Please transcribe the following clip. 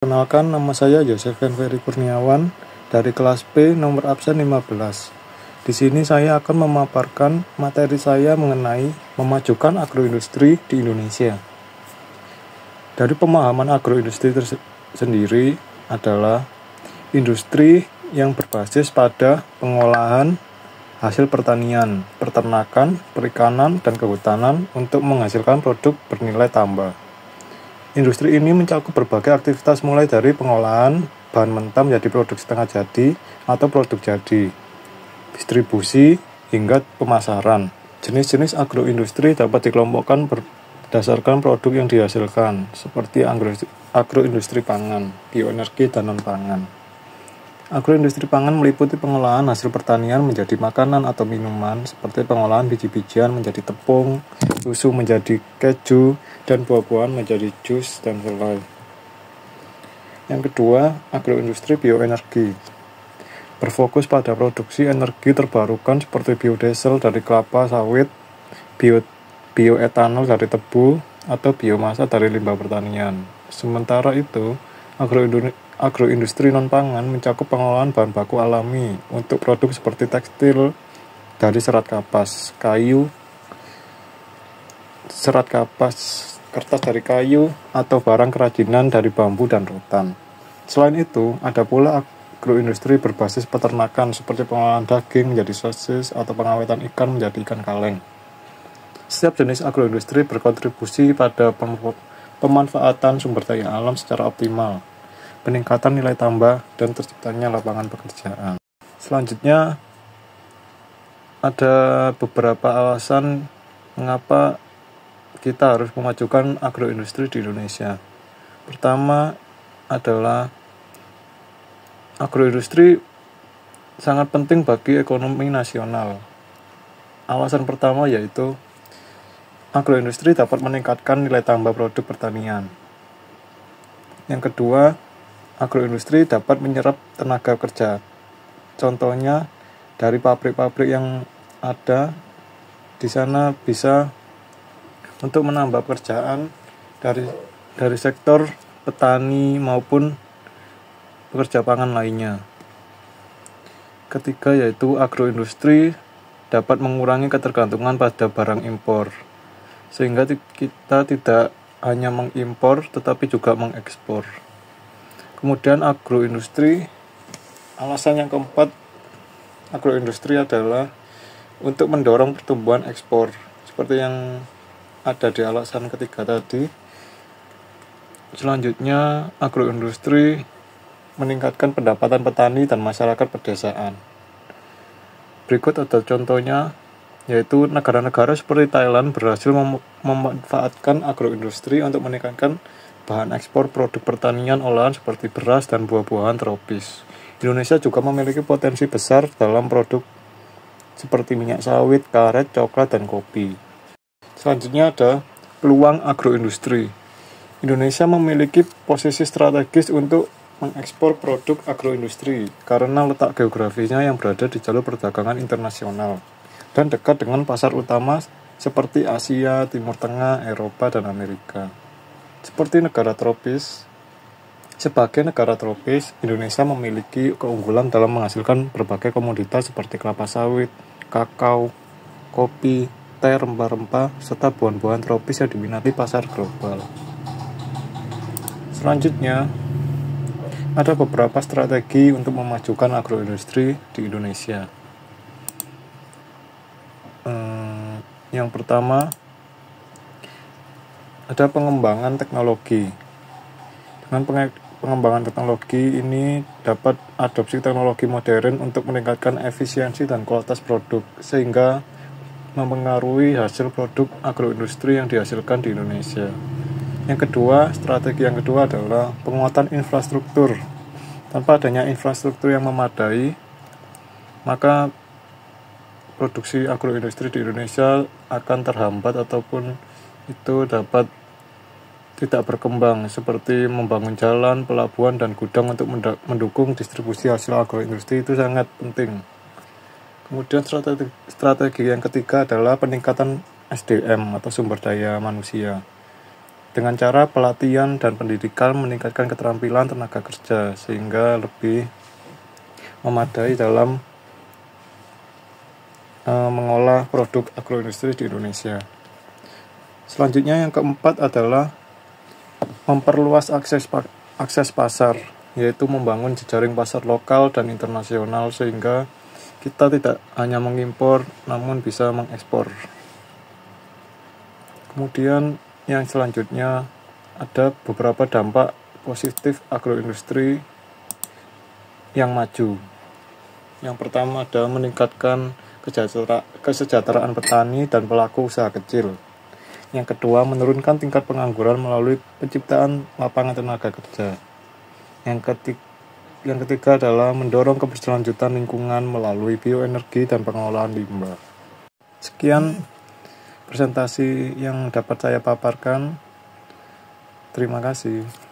Perkenalkan, nama saya Joseph Ferry Kurniawan dari kelas P nomor absen 15. Di sini saya akan memaparkan materi saya mengenai memajukan agroindustri di Indonesia. Dari pemahaman agroindustri sendiri adalah industri yang berbasis pada pengolahan hasil pertanian, peternakan, perikanan, dan kehutanan untuk menghasilkan produk bernilai tambah. Industri ini mencakup berbagai aktivitas mulai dari pengolahan bahan mentah menjadi produk setengah jadi atau produk jadi, distribusi, hingga pemasaran. Jenis-jenis agroindustri dapat dikelompokkan berdasarkan produk yang dihasilkan, seperti agroindustri pangan, bioenergi, dan non-pangan. Agroindustri pangan meliputi pengolahan hasil pertanian menjadi makanan atau minuman, seperti pengolahan biji-bijian menjadi tepung, susu menjadi keju, dan buah-buahan menjadi jus dan selai. Yang kedua, agroindustri bioenergi. Berfokus pada produksi energi terbarukan seperti biodiesel dari kelapa sawit, bioetanol dari tebu, atau biomasa dari limbah pertanian. Sementara itu, agroindustri non-pangan mencakup pengolahan bahan baku alami untuk produk seperti tekstil dari serat kapas, kertas dari kayu, atau barang kerajinan dari bambu dan rotan. Selain itu, ada pula agroindustri berbasis peternakan seperti pengolahan daging menjadi sosis atau pengawetan ikan menjadi ikan kaleng. Setiap jenis agroindustri berkontribusi pada pemanfaatan sumber daya alam secara optimal, peningkatan nilai tambah, dan terciptanya lapangan pekerjaan. Selanjutnya, ada beberapa alasan mengapa kita harus memajukan agroindustri di Indonesia. Pertama adalah agroindustri sangat penting bagi ekonomi nasional. Alasan pertama yaitu agroindustri dapat meningkatkan nilai tambah produk pertanian. Yang kedua, agroindustri dapat menyerap tenaga kerja. Contohnya, dari pabrik-pabrik yang ada di sana bisa untuk menambah pekerjaan dari sektor petani maupun pekerja pangan lainnya. Ketiga yaitu agroindustri dapat mengurangi ketergantungan pada barang impor, sehingga kita tidak hanya mengimpor tetapi juga mengekspor. Kemudian alasan yang keempat, agroindustri adalah untuk mendorong pertumbuhan ekspor, seperti yang ada di alasan ketiga tadi. Selanjutnya, agroindustri meningkatkan pendapatan petani dan masyarakat pedesaan. Berikut ada contohnya, yaitu negara-negara seperti Thailand berhasil memanfaatkan agroindustri untuk meningkatkan bahan ekspor produk pertanian olahan seperti beras dan buah-buahan tropis. Indonesia juga memiliki potensi besar dalam produk seperti minyak sawit, karet, coklat, dan kopi. Selanjutnya ada peluang agroindustri. Indonesia memiliki posisi strategis untuk mengekspor produk agroindustri karena letak geografisnya yang berada di jalur perdagangan internasional dan dekat dengan pasar utama seperti Asia, Timur Tengah, Eropa, dan Amerika. Sebagai negara tropis, Indonesia memiliki keunggulan dalam menghasilkan berbagai komoditas seperti kelapa sawit, kakao, kopi, teh, rempah-rempah, serta buah-buahan tropis yang diminati pasar global. Selanjutnya, ada beberapa strategi untuk memajukan agroindustri di Indonesia. Yang pertama, ada pengembangan teknologi. Dengan pengembangan teknologi ini dapat adopsi teknologi modern untuk meningkatkan efisiensi dan kualitas produk, sehingga mempengaruhi hasil produk agroindustri yang dihasilkan di Indonesia. Strategi yang kedua adalah penguatan infrastruktur. Tanpa adanya infrastruktur yang memadai, maka produksi agroindustri di Indonesia akan terhambat ataupun itu dapat tidak berkembang, seperti membangun jalan, pelabuhan, dan gudang untuk mendukung distribusi hasil agroindustri itu sangat penting. Kemudian strategi yang ketiga adalah peningkatan SDM atau sumber daya manusia. dengan cara pelatihan dan pendidikan meningkatkan keterampilan tenaga kerja sehingga lebih memadai dalam mengolah produk agroindustri di Indonesia. Selanjutnya yang keempat adalah memperluas akses pasar, yaitu membangun jejaring pasar lokal dan internasional sehingga kita tidak hanya mengimpor namun bisa mengekspor. Kemudian yang selanjutnya ada beberapa dampak positif agroindustri yang maju. Yang pertama adalah meningkatkan kesejahteraan petani dan pelaku usaha kecil. Yang kedua, menurunkan tingkat pengangguran melalui penciptaan lapangan tenaga kerja. Yang ketiga adalah mendorong keberlanjutan lingkungan melalui bioenergi dan pengelolaan limbah. Sekian presentasi yang dapat saya paparkan. Terima kasih.